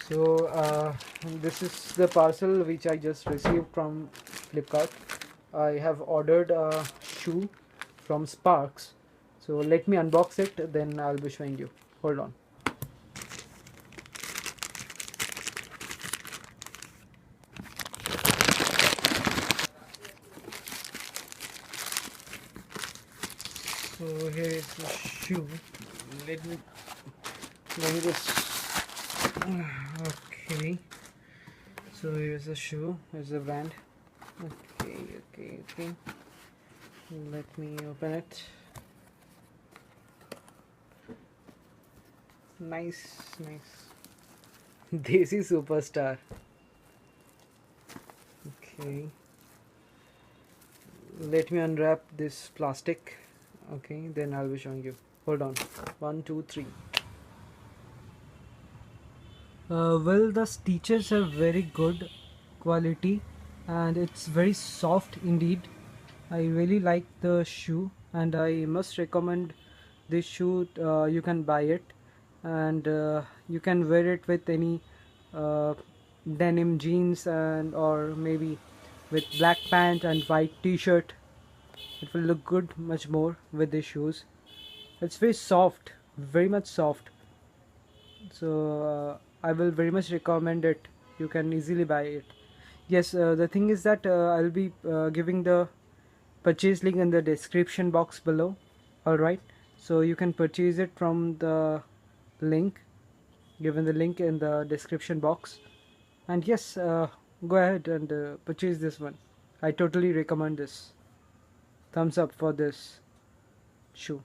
So this is the parcel which I just received from Flipkart. I have ordered a shoe from Sparx. So let me unbox it, then I'll be showing you. Hold on. So here is the shoe. Let me just okay. So here's the shoe. Here's the brand. Okay. Let me open it. Nice. Desi Superstar. Okay. Let me unwrap this plastic. Okay, then I'll be showing you. Hold on. 1, 2, 3. Well, the stitches are very good quality and it's very soft indeed. I really like the shoe and I must recommend this shoe. You can buy it and you can wear it with any uh, denim jeans and or maybe with black pant and white t-shirt. It will look good much more with these shoes. It's very soft, very much soft. So I will very much recommend it. You can easily buy it. Yes, the thing is that I'll be giving the purchase link in the description box below. Alright, so you can purchase it from the link given the link in the description box. And yes, go ahead and purchase this one. I totally recommend this. Thumbs up for this shoe.